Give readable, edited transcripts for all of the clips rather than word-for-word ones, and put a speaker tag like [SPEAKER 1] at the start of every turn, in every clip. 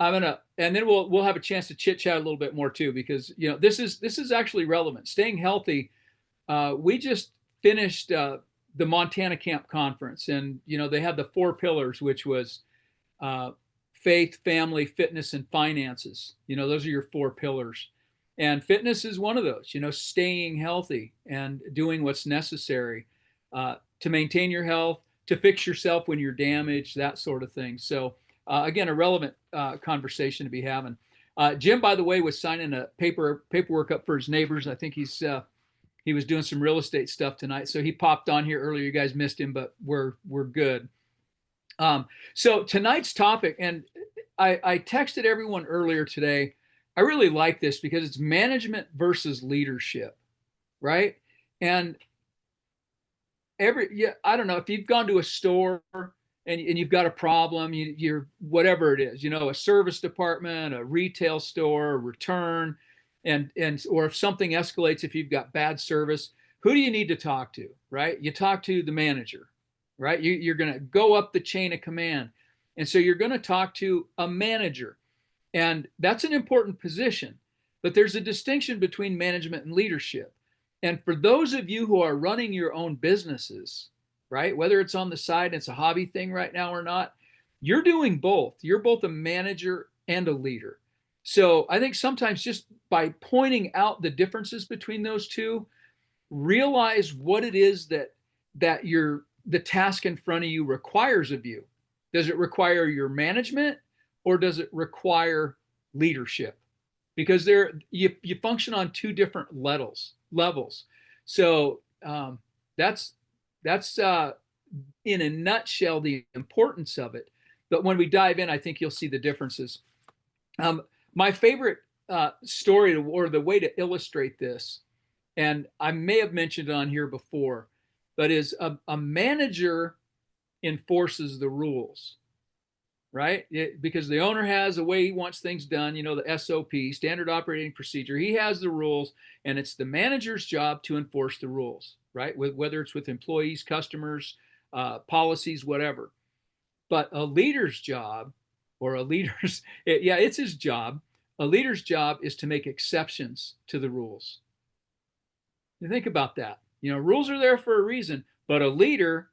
[SPEAKER 1] and then we'll have a chance to chit chat a little bit more too, because this is actually relevant. Staying healthy. We just finished the Montana Camp Conference, and they had the four pillars, which was uh, faith, family, fitness, and finances. Those are your four pillars. And fitness is one of those, staying healthy and doing what's necessary to maintain your health, to fix yourself when you're damaged, that sort of thing. So, again, a relevant conversation to be having. Jim, by the way, was signing a paperwork up for his neighbors. I think he was doing some real estate stuff tonight, so he popped on here earlier. You guys missed him, but we're good. So tonight's topic, and I texted everyone earlier today. I really like this because it's management versus leadership, right? And I don't know if you've gone to a store and you've got a problem, you're whatever it is, a service department, a retail store, a return, and or if something escalates, if you've got bad service, who do you need to talk to, right? You talk to the manager, right? You're going to go up the chain of command. And so you're going to talk to a manager. And that's an important position. But there's a distinction between management and leadership. And for those of you who are running your own businesses, right, whether it's on the side, it's a hobby thing right now or not, you're doing both. You're both a manager and a leader. So I think sometimes just by pointing out the differences between those two, realize what it is that the task in front of you requires of you. Does it require your management or does it require leadership? Because you function on two different levels. So that's in a nutshell the importance of it. But when we dive in, I think you'll see the differences. My favorite story or the way to illustrate this, and I may have mentioned it on here before, but is a manager enforces the rules, right? Because the owner has a way he wants things done, the SOP, standard operating procedure. He has the rules, and it's the manager's job to enforce the rules, right? Whether it's with employees, customers, policies, whatever. But a leader's job, it's his job. A leader's job is to make exceptions to the rules. You think about that. Rules are there for a reason, but a leader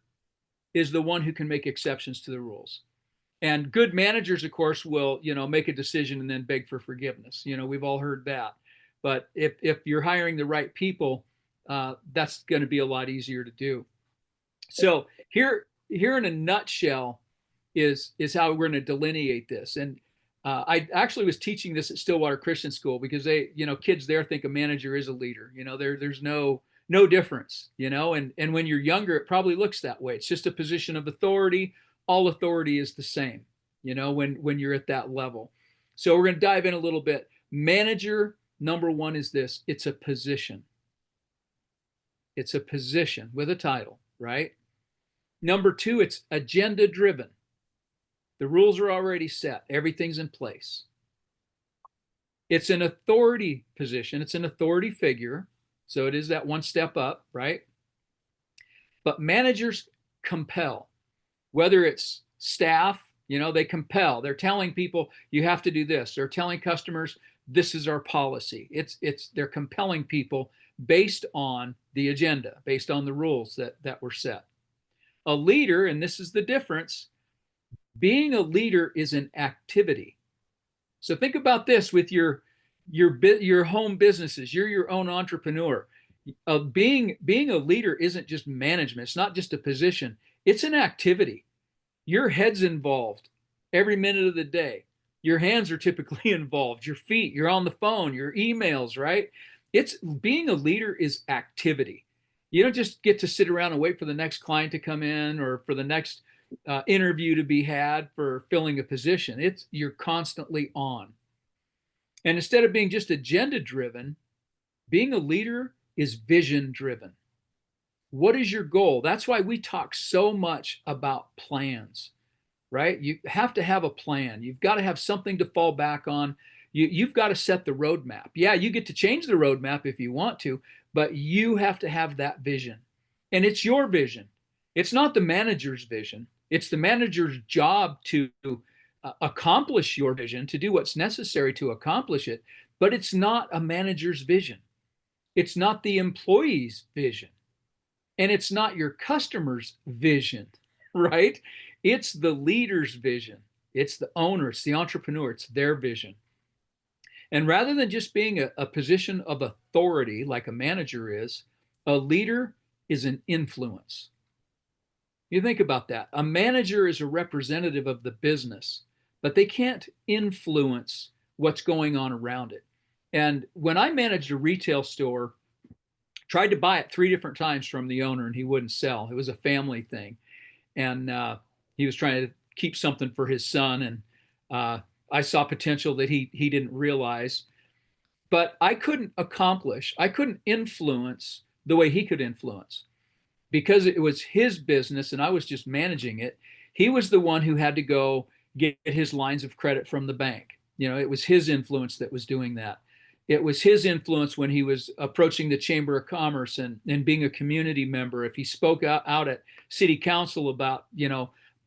[SPEAKER 1] is the one who can make exceptions to the rules. And good managers, of course, will, make a decision and then beg for forgiveness. We've all heard that. But if you're hiring the right people, that's going to be a lot easier to do. So here in a nutshell is how we're going to delineate this. And I actually was teaching this at Stillwater Christian School because kids there think a manager is a leader. There's no difference, and when you're younger, it probably looks that way. It's just a position of authority. All authority is the same, when you're at that level. So we're going to dive in a little bit. Manager, number one, is this. It's a position. It's a position with a title, right? Number two, it's agenda driven. The rules are already set. Everything's in place. It's an authority position. It's an authority figure. So it is that one step up, right? But managers compel, whether it's staff, they compel. They're telling people you have to do this. They're telling customers this is our policy. They're compelling people based on the agenda, based on the rules that were set. A leader, and this is the difference, being a leader is an activity. So think about this with your home businesses. You're your own entrepreneur. Being a leader isn't just management. It's not just a position. It's an activity. Your head's involved every minute of the day. Your hands are typically involved. Your feet. You're on the phone. Your emails. Right? Being a leader is activity. You don't just get to sit around and wait for the next client to come in or for the next interview to be had for filling a position. You're constantly on. And instead of being just agenda driven, being a leader is vision driven. What is your goal? That's why we talk so much about plans, right? You have to have a plan. You've got to have something to fall back on. You've got to set the roadmap. Yeah, you get to change the roadmap if you want to, but you have to have that vision. And it's your vision. It's not the manager's vision. It's the manager's job to accomplish your vision, to do what's necessary to accomplish it, but it's not a manager's vision. It's not the employee's vision. And it's not your customer's vision, right? It's the leader's vision. It's the owner, it's the entrepreneur, it's their vision. And rather than just being a position of authority like a manager is, a leader is an influence. You think about that. A manager is a representative of the business, but they can't influence what's going on around it. And when I managed a retail store, tried to buy it 3 different times from the owner and he wouldn't sell. It was a family thing. And he was trying to keep something for his son. And I saw potential that he didn't realize. But I couldn't influence the way he could influence, because it was his business and I was just managing it. He was the one who had to go get his lines of credit from the bank. It was his influence that was doing that. It was his influence when he was approaching the Chamber of Commerce and being a community member. If he spoke out at city council about,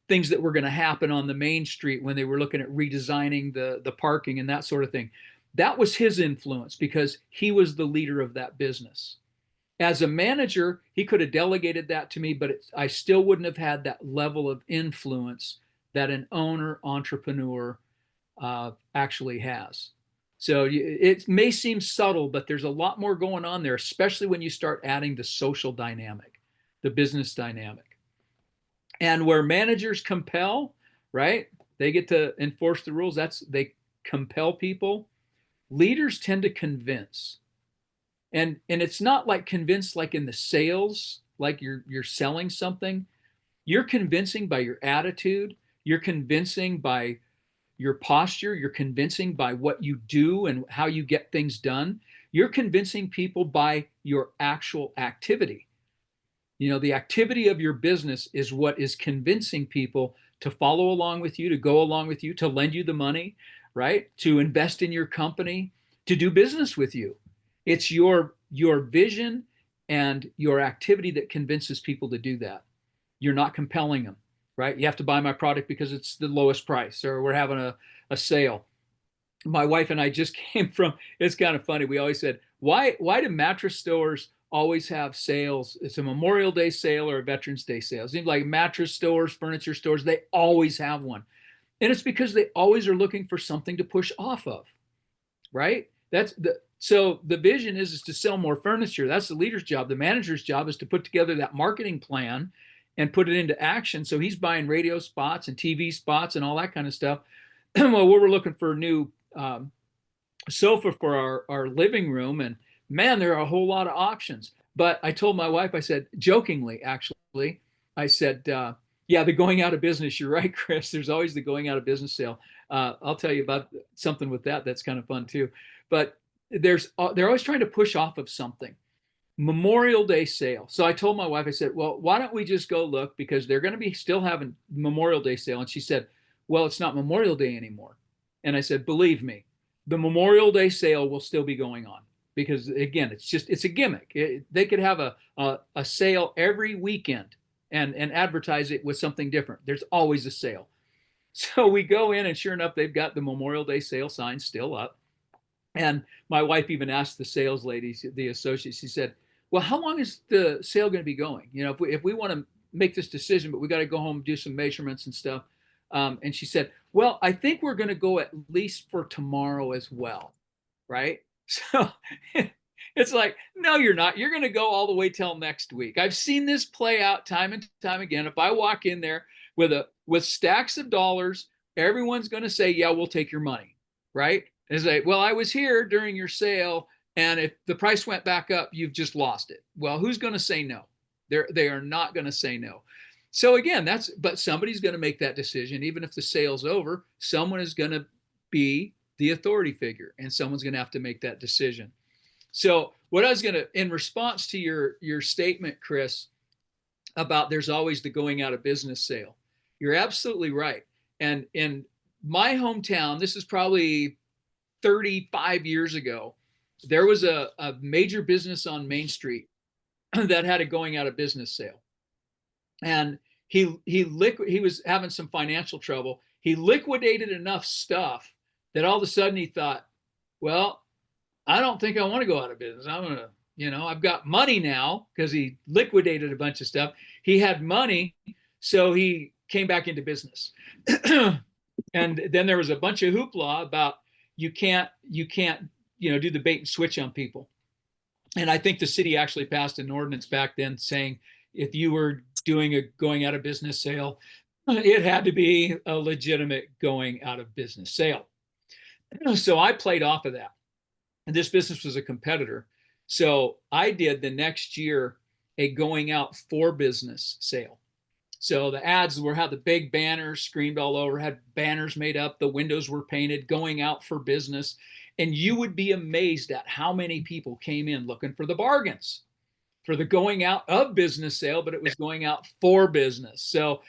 [SPEAKER 1] things that were going to happen on the main street when they were looking at redesigning the parking and that sort of thing, that was his influence because he was the leader of that business. As a manager, he could have delegated that to me, but I still wouldn't have had that level of influence that an owner entrepreneur actually has. So it may seem subtle, but there's a lot more going on there, especially when you start adding the social dynamic, the business dynamic. And where managers compel, right? They get to enforce the rules. They compel people. Leaders tend to convince. And it's not like convince like in the sales, like you're selling something. You're convincing by your attitude. You're convincing by your posture. You're convincing by what you do and how you get things done. You're convincing people by your actual activity. The activity of your business is what is convincing people to follow along with you, to go along with you, to lend you the money, right? To invest in your company, to do business with you. It's your vision and your activity that convinces people to do that. You're not compelling them, right? You have to buy my product because it's the lowest price, or we're having a sale. My wife and I just came from, it's kind of funny. We always said, why do mattress stores always have sales? It's a Memorial Day sale or a Veterans Day sale. It seems like mattress stores, furniture stores, they always have one. And it's because they always are looking for something to push off of, right? So the vision is to sell more furniture. That's the leader's job. The manager's job is to put together that marketing plan and put it into action. So he's buying radio spots and TV spots and all that kind of stuff. Well, we were looking for a new sofa for our living room, and man, there are a whole lot of options. But I told my wife, I said, jokingly, actually, I said, yeah, the going out of business. You're right, Chris. There's always the going out of business sale. I'll tell you about something with that. That's kind of fun too. But they're always trying to push off of something. Memorial Day sale. So I told my wife, I said, well, why don't we just go look, because they're going to be still having Memorial Day sale. And she said, well, it's not Memorial Day anymore. And I said, believe me, the Memorial Day sale will still be going on, because again, it's a gimmick. They could have a sale every weekend and advertise it with something different. There's always a sale. So we go in, and sure enough, they've got the Memorial Day sale sign still up. And my wife even asked the sales lady, the associate, she said, well, how long is the sale going to be going? If we want to make this decision, but we got to go home and do some measurements and stuff. And she said, well, I think we're going to go at least for tomorrow as well. Right. So it's like, no, you're not. You're going to go all the way till next week. I've seen this play out time and time again. If I walk in there with stacks of dollars, everyone's going to say, yeah, we'll take your money. Right. And say, well, I was here during your sale, and if the price went back up, you've just lost it. Well, who's going to say no? They are not going to say no. So again, but somebody's going to make that decision. Even if the sale's over, someone is going to be the authority figure, and someone's going to have to make that decision. So what I was going to, in response to your statement, Chris, about there's always the going out of business sale, you're absolutely right. And in my hometown, this is probably 35 years ago, there was a major business on Main Street that had a going out of business sale. And he was having some financial trouble. He liquidated enough stuff that all of a sudden he thought, well, I don't think I want to go out of business. I'm going to, I've got money now because he liquidated a bunch of stuff. He had money, so he came back into business. And then there was a bunch of hoopla about you can't, do the bait and switch on people. And I think the city actually passed an ordinance back then saying if you were doing a going out of business sale, it had to be a legitimate going out of business sale. So I played off of that. And this business was a competitor. So I did the next year a going out for business sale. So the ads had the big banners screamed all over, had banners made up, the windows were painted, going out for business. And you would be amazed at how many people came in looking for the bargains for the going out of business sale, but it was going out for business. So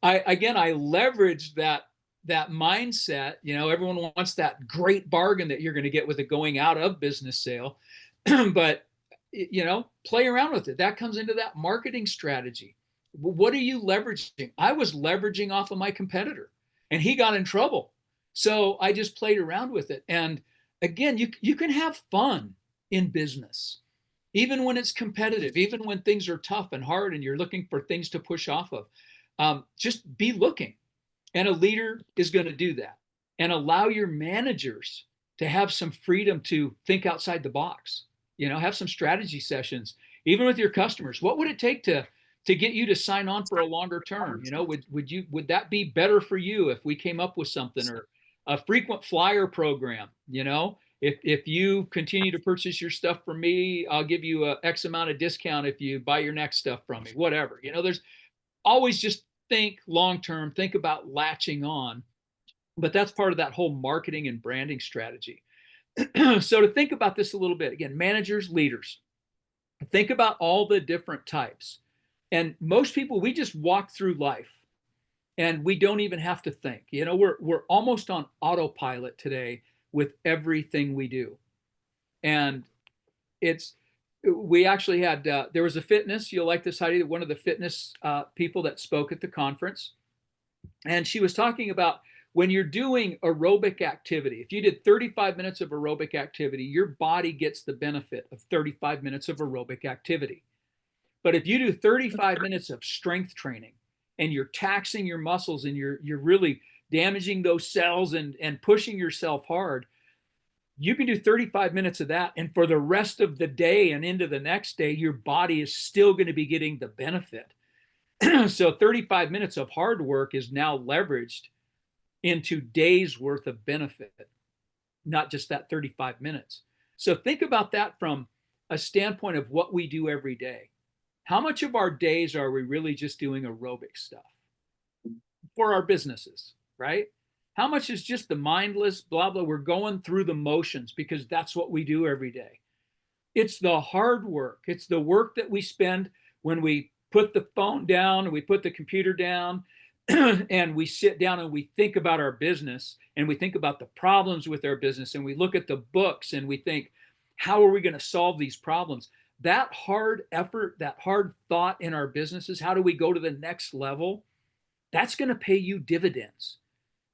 [SPEAKER 1] I leveraged that mindset. Everyone wants that great bargain that you're going to get with a going out of business sale, but play around with it. That comes into that marketing strategy. What are you leveraging? I was leveraging off of my competitor, and he got in trouble. So I just played around with it. And again, you can have fun in business, even when it's competitive, even when things are tough and hard and you're looking for things to push off of. Just be looking. And a leader is going to do that and allow your managers to have some freedom to think outside the box, have some strategy sessions, even with your customers. What would it take to get you to sign on for a longer term? Would that be better for you if we came up with something, or a frequent flyer program? If you continue to purchase your stuff from me, I'll give you a X amount of discount if you buy your next stuff from me, whatever. There's always just think long-term, think about latching on, but that's part of that whole marketing and branding strategy. So to think about this a little bit, again, managers, leaders, think about all the different types. And most people, we just walk through life and we don't even have to think. We're almost on autopilot today with everything we do. And we actually had, there was a fitness, you'll like this, Heidi, one of the fitness people that spoke at the conference. And she was talking about when you're doing aerobic activity, if you did 35 minutes of aerobic activity, your body gets the benefit of 35 minutes of aerobic activity. But if you do 35 minutes of strength training and you're taxing your muscles and you're really damaging those cells and pushing yourself hard, you can do 35 minutes of that. And for the rest of the day and into the next day, your body is still going to be getting the benefit. So 35 minutes of hard work is now leveraged into days worth of benefit, not just that 35 minutes. So think about that from a standpoint of what we do every day. How much of our days are we really just doing aerobic stuff for our businesses, right? How much is just the mindless blah, blah? We're going through the motions because that's what we do every day. It's the hard work. It's the work that we spend when we put the phone down and we put the computer down and we sit down and we think about our business and we think about the problems with our business and we look at the books and we think, how are we going to solve these problems? That hard effort, that hard thought in our businesses, how do we go to the next level? That's going to pay you dividends.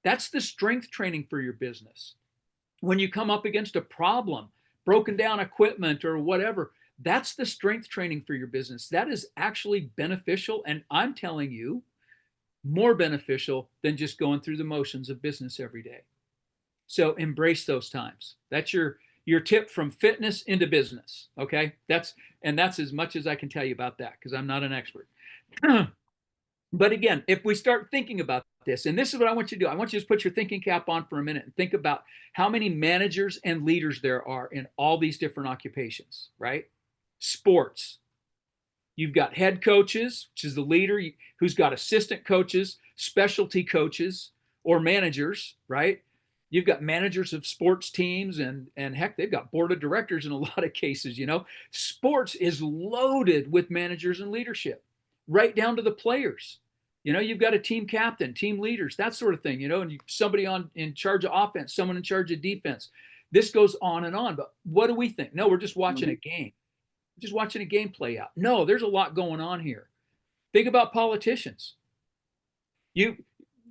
[SPEAKER 1] That's the strength training for your business. When you come up against a problem, broken down equipment or whatever, that's the strength training for your business. That is actually beneficial. And I'm telling you, more beneficial than just going through the motions of business every day. So embrace those times. That's your tip from fitness into business. Okay. That's as much as I can tell you about that because I'm not an expert. But again, if we start thinking about this, and this is what I want you to do, I want you to just put your thinking cap on for a minute and think about how many managers and leaders there are in all these different occupations, right? Sports. You've got head coaches, which is the leader, who's got assistant coaches, specialty coaches, or managers, right? You've got managers of sports teams and heck, they've got board of directors in a lot of cases, Sports is loaded with managers and leadership, right down to the players. You've got a team captain, team leaders, that sort of thing, and somebody in charge of offense, someone in charge of defense. This goes on and on. But what do we think? No, we're just watching a game. Just watching a game play out. No, there's a lot going on here. Think about politicians.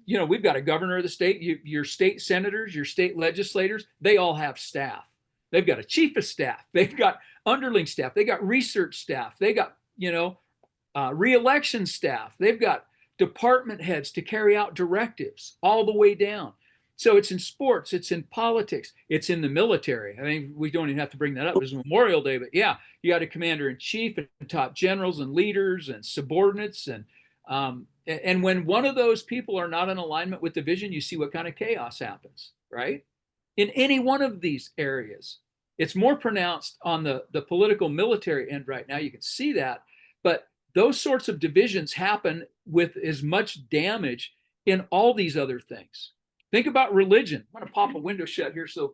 [SPEAKER 1] you know, we've got a governor of the state, your state senators, your state legislators, they all have staff. They've got a chief of staff. They've got underling staff. They got research staff. They got, you know, re-election staff. They've got department heads to carry out directives all the way down. So it's in sports, it's in politics, it's in the military. I mean, we don't even have to bring that up. It's Memorial Day, but yeah, you got a commander in chief and top generals and leaders and subordinates. And when one of those people are not in alignment with the vision, you see what kind of chaos happens, right? In any one of these areas. It's more pronounced on the political military end right now. You can see that. But those sorts of divisions happen with as much damage in all these other things. Think about religion. I'm going to pop a window shut here. So,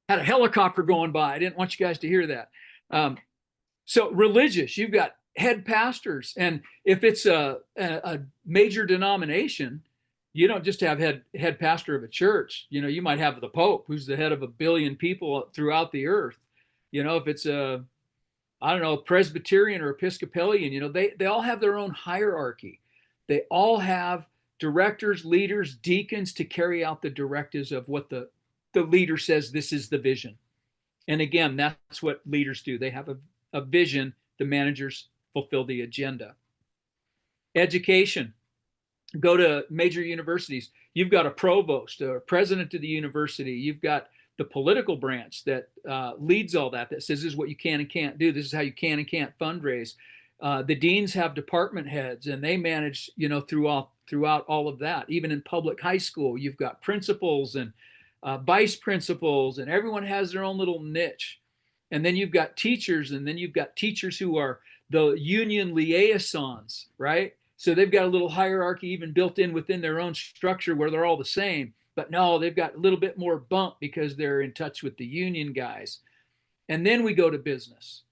[SPEAKER 1] had a helicopter going by. I didn't want you guys to hear that. So religious, you've got head pastors. And if it's a major denomination, you don't just have head pastor of a church. You know, you might have the Pope, who's the head of 1 billion people throughout the earth. You know, if it's I don't know, Presbyterian or Episcopalian, you know, they all have their own hierarchy. They all have directors, leaders, deacons to carry out the directives of what the leader says, this is the vision. And again, that's what leaders do. They have a vision. The managers fulfill the agenda. Education. Go to major universities. You've got a provost, a president of the university. You've got the political branch that leads all that says this is what you can and can't do. This is how you can and can't fundraise. The deans have department heads, and they manage, you know, throughout all of that. Even in public high school, you've got principals and vice principals, and everyone has their own little niche. And then you've got teachers, and then you've got teachers who are the union liaisons, right? So they've got a little hierarchy even built in within their own structure where they're all the same. But no, they've got a little bit more bump because they're in touch with the union guys. And then we go to business.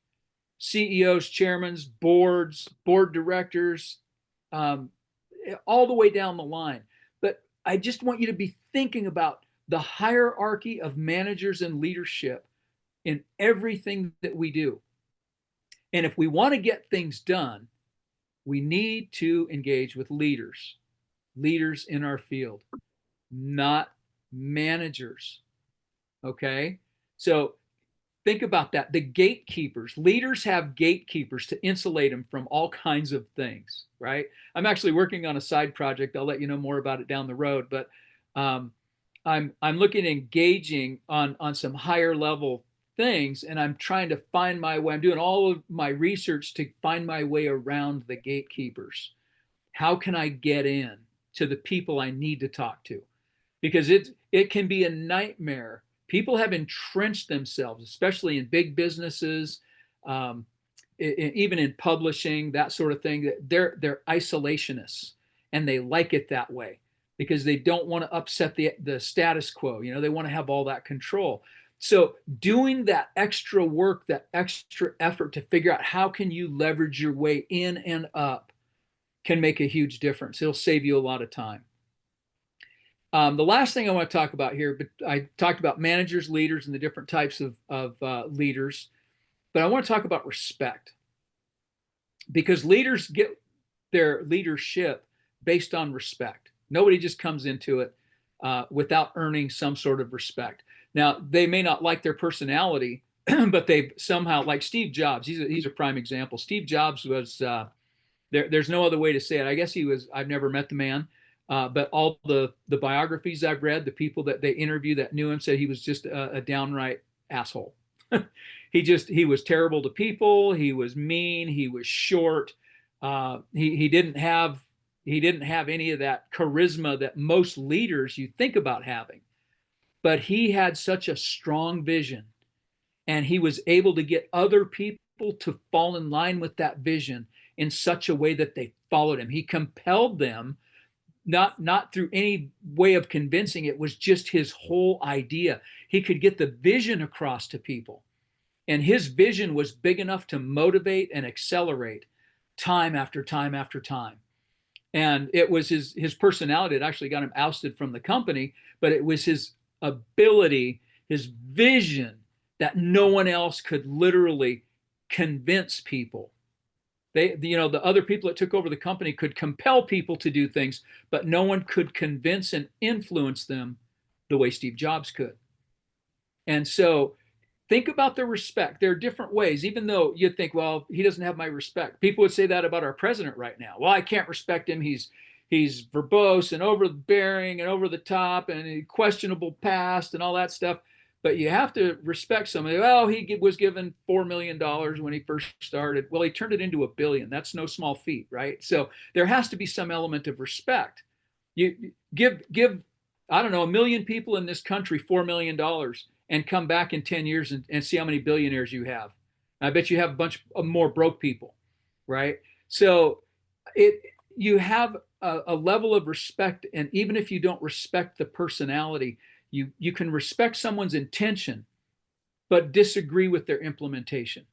[SPEAKER 1] CEOs, chairmen, boards, board directors, all the way down the line. But I just want you to be thinking about the hierarchy of managers and leadership in everything that we do. And if we want to get things done, we need to engage with leaders in our field, not managers. Okay? So think about that. The gatekeepers, leaders have gatekeepers to insulate them from all kinds of things, right? I'm actually working on a side project. I'll let you know more about it down the road, but I'm looking at engaging on some higher level things, and I'm trying to find my way. I'm doing all of my research to find my way around the gatekeepers. How can I get in to the people I need to talk to? Because it can be a nightmare. People have entrenched themselves, especially in big businesses, even in publishing, that sort of thing. They're isolationists, and they like it that way because they don't want to upset the status quo. You know, they want to have all that control. So doing that extra work, that extra effort to figure out how can you leverage your way in and up can make a huge difference. It'll save you a lot of time. The last thing I want to talk about here, but I talked about managers, leaders, and the different types of leaders, but I want to talk about respect, because leaders get their leadership based on respect. Nobody just comes into it without earning some sort of respect. Now, they may not like their personality, but they somehow, like Steve Jobs, he's a prime example. Steve Jobs was, there's no other way to say it. I guess he was, I've never met the man, but all the biographies I've read, the people that they interviewed that knew him said he was just a downright asshole. He was terrible to people. He was mean. He was short. He didn't have any of that charisma that most leaders you think about having. But he had such a strong vision, and he was able to get other people to fall in line with that vision in such a way that they followed him. He compelled them, not through any way of convincing. It was just his whole idea. He could get the vision across to people, and his vision was big enough to motivate and accelerate time after time after time. And it was his personality that actually got him ousted from the company, but it was his ability, his vision, that no one else could literally convince people. The other people that took over the company could compel people to do things, but no one could convince and influence them the way Steve Jobs could. And so think about the respect. There are different ways, even though you'd think, well, he doesn't have my respect. People would say that about our president right now. Well, I can't respect him. He's verbose and overbearing and over the top and a questionable past and all that stuff. But you have to respect somebody. Well, he was given $4 million when he first started. Well, he turned it into $1 billion. That's no small feat, right? So there has to be some element of respect. You give, I don't know, 1 million people in this country $4 million and come back in 10 years and see how many billionaires you have. I bet you have a bunch of more broke people, right? So you have a level of respect, and even if you don't respect the personality, you can respect someone's intention, but disagree with their implementation.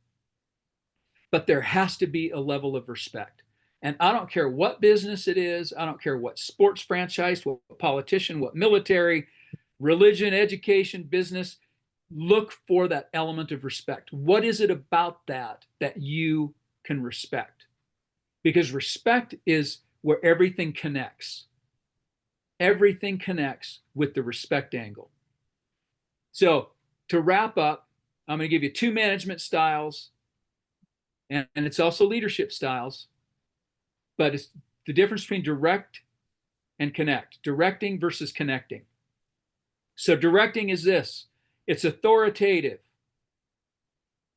[SPEAKER 1] But there has to be a level of respect. And I don't care what business it is, I don't care what sports franchise, what politician, what military, religion, education, business, look for that element of respect. What is it about that you can respect? Because respect is where everything connects. Everything connects with the respect angle. So to wrap up, I'm going to give you 2 management styles, and it's also leadership styles, but it's the difference between direct and connect, directing versus connecting. So directing is this: it's authoritative,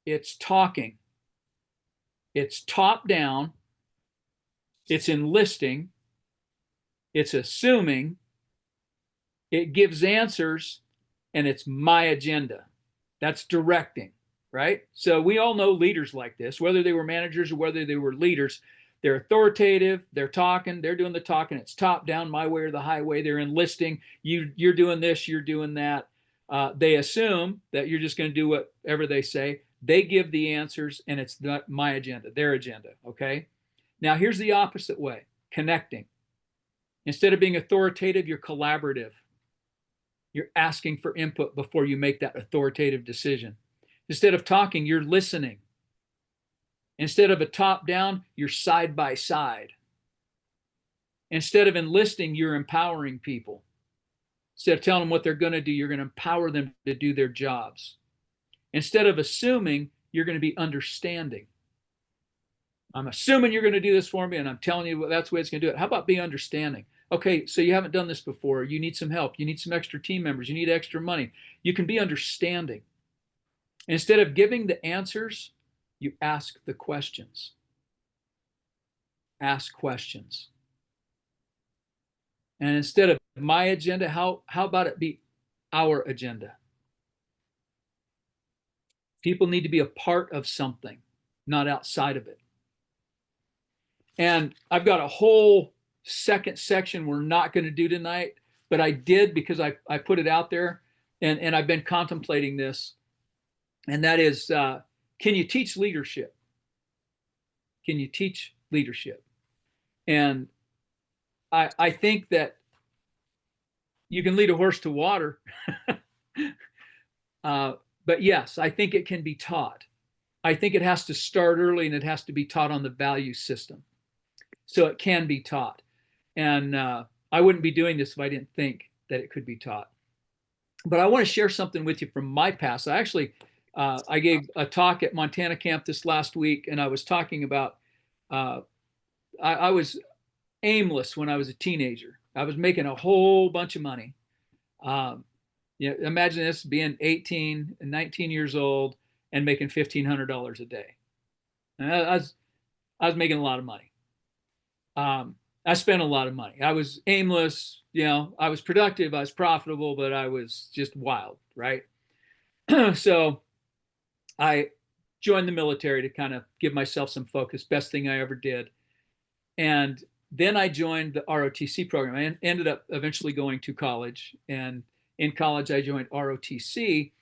[SPEAKER 1] it's talking, it's top down, it's enlisting, it's assuming, it gives answers, and it's my agenda. That's directing, right? So we all know leaders like this, whether they were managers or whether they were leaders. They're authoritative, they're talking, they're doing the talking. It's top down, my way or the highway. They're enlisting. You're doing this, you're doing that. They assume that you're just going to do whatever they say. They give the answers, and it's not my agenda, their agenda, okay? Now, here's the opposite way, connecting. Instead of being authoritative, you're collaborative. You're asking for input before you make that authoritative decision. Instead of talking, you're listening. Instead of a top down, you're side by side. Instead of enlisting, you're empowering people. Instead of telling them what they're going to do, you're going to empower them to do their jobs. Instead of assuming, you're going to be understanding. I'm assuming you're going to do this for me, and I'm telling you that's the way it's going to do it. How about be understanding? Okay, so you haven't done this before. You need some help. You need some extra team members. You need extra money. You can be understanding. Instead of giving the answers, you ask the questions. Ask questions. And instead of my agenda, how about it be our agenda? People need to be a part of something, not outside of it. And I've got a whole second section we're not going to do tonight, but I did because I put it out there, and I've been contemplating this. And that is, can you teach leadership? Can you teach leadership? And I think that you can lead a horse to water. But yes, I think it can be taught. I think it has to start early, and it has to be taught on the value system. So it can be taught. And I wouldn't be doing this if I didn't think that it could be taught. But I want to share something with you from my past. I gave a talk at Montana Camp this last week, and I was talking about, I was aimless when I was a teenager. I was making a whole bunch of money. Imagine this, being 18 and 19 years old and making $1,500 a day. And I was making a lot of money. I spent a lot of money. I was aimless, I was productive, I was profitable, but I was just wild, right? So I joined the military to kind of give myself some focus, best thing I ever did. And then I joined the ROTC program. I ended up eventually going to college. And in college, I joined ROTC,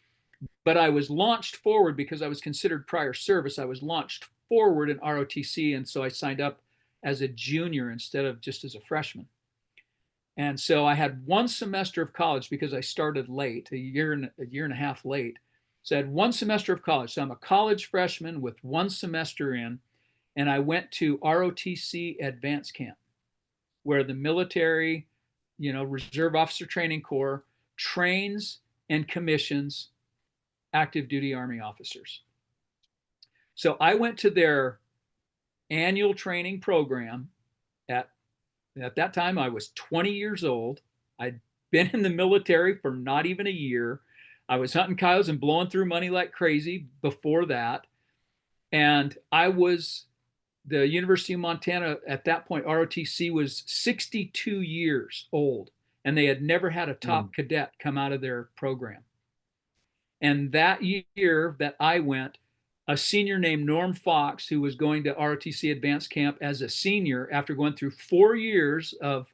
[SPEAKER 1] but I was launched forward because I was considered prior service. I was launched forward in ROTC. And so I signed up as a junior instead of just as a freshman. And so I had 1 semester of college because I started late, a year and a half late. So I had 1 semester of college. So I'm a college freshman with 1 semester in. and I went to ROTC Advanced Camp, where the military, Reserve Officer Training Corps trains and commissions active duty Army officers. So I went to their annual training program. At that time, I was 20 years old. I'd been in the military for not even a year. I was hunting coyotes and blowing through money like crazy before that. And the University of Montana at that point, ROTC was 62 years old, and they had never had a top cadet come out of their program. And that year that I went, a senior named Norm Fox, who was going to ROTC Advanced Camp as a senior after going through 4 years of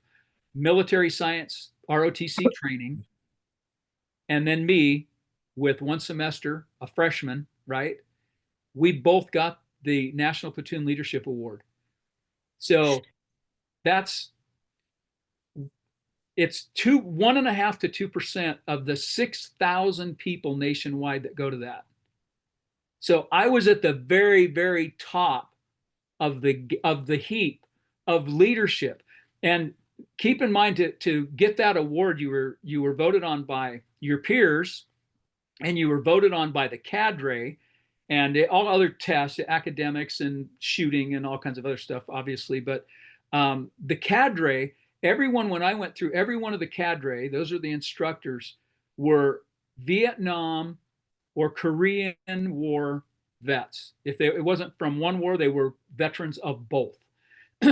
[SPEAKER 1] military science ROTC training, and then me with 1 semester, a freshman, right? We both got the National Platoon Leadership Award. So it's 1.5% to 2% of the 6,000 people nationwide that go to that. So I was at the very, very top of the heap of leadership. And keep in mind, to get that award, you were voted on by your peers, and you were voted on by the cadre, and all other tests, academics and shooting and all kinds of other stuff, obviously. But the cadre, everyone, when I went through every one of the cadre, those are the instructors, were Vietnam or Korean War vets. It wasn't from one war, they were veterans of both.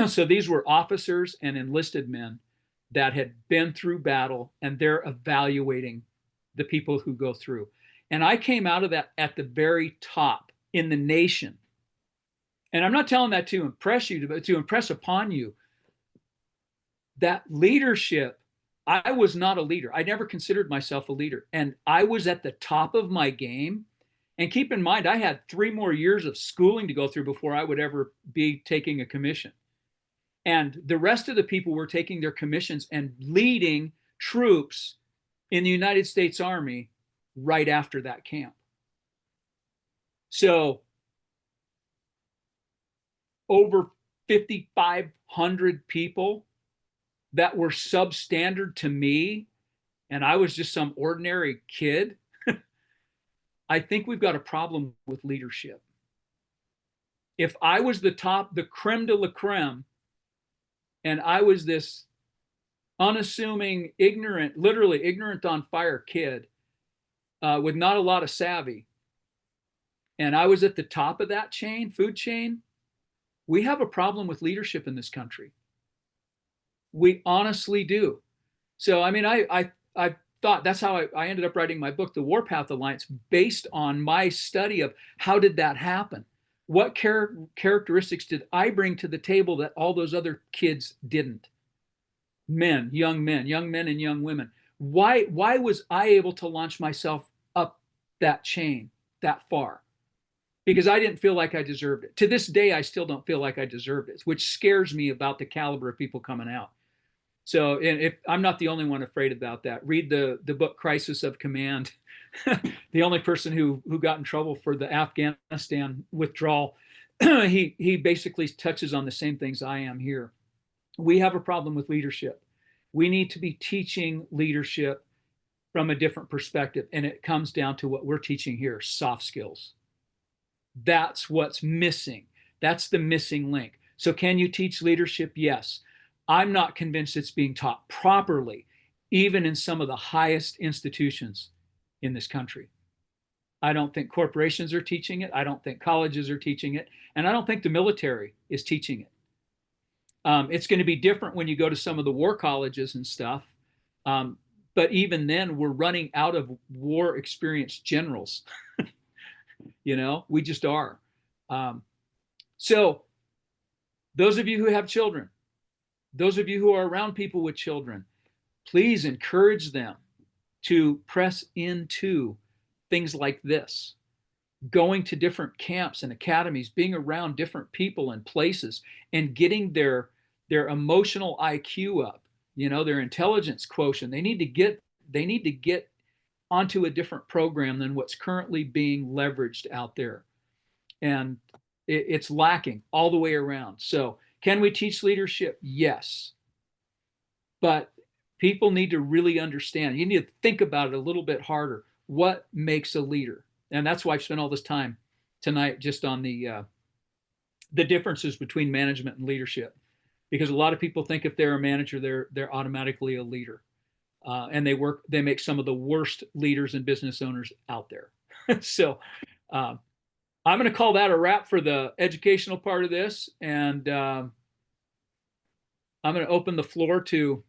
[SPEAKER 1] So these were officers and enlisted men that had been through battle, and they're evaluating the people who go through. And I came out of that at the very top in the nation. And I'm not telling that to impress you, but to impress upon you that leadership. I was not a leader. I never considered myself a leader. And I was at the top of my game. And keep in mind, I had 3 more years of schooling to go through before I would ever be taking a commission. And the rest of the people were taking their commissions and leading troops in the United States Army right after that camp. So over 5,500 people that were substandard to me, and I was just some ordinary kid. I think we've got a problem with leadership. If I was the top, the creme de la creme, and I was this unassuming, ignorant, literally ignorant on fire kid with not a lot of savvy, and I was at the top of that food chain, we have a problem with leadership in this country. We honestly do. So, I mean, I thought that's how I ended up writing my book, The Warpath Alliance, based on my study of how did that happen? What characteristics did I bring to the table that all those other kids didn't? Young men and young women. Why was I able to launch myself up that chain that far? Because I didn't feel like I deserved it. To this day, I still don't feel like I deserved it, which scares me about the caliber of people coming out. So, and if I'm not the only one afraid about that, read the book Crisis of Command. The only person who got in trouble for the Afghanistan withdrawal, he basically touches on the same things I am here. We have a problem with leadership. We need to be teaching leadership from a different perspective, and it comes down to what we're teaching here: soft skills. That's what's missing. That's the missing link. So can you teach leadership? Yes. I'm not convinced it's being taught properly, even in some of the highest institutions in this country. I don't think corporations are teaching it. I don't think colleges are teaching it. And I don't think the military is teaching it. It's going to be different when you go to some of the war colleges and stuff. But even then, we're running out of war experienced generals. We just are. So those of you who have children, those of you who are around people with children, please encourage them to press into things like this, going to different camps and academies, being around different people and places, and getting their emotional IQ up, their intelligence quotient. They need to get onto a different program than what's currently being leveraged out there. And It's lacking all the way around. So can we teach leadership? Yes. But people need to really understand. You need to think about it a little bit harder. What makes a leader? And that's why I've spent all this time tonight just on the differences between management and leadership, because a lot of people think if they're a manager, they're automatically a leader, and they make some of the worst leaders and business owners out there. So uh, I'm going to call that a wrap for the educational part of this, and I'm going to open the floor to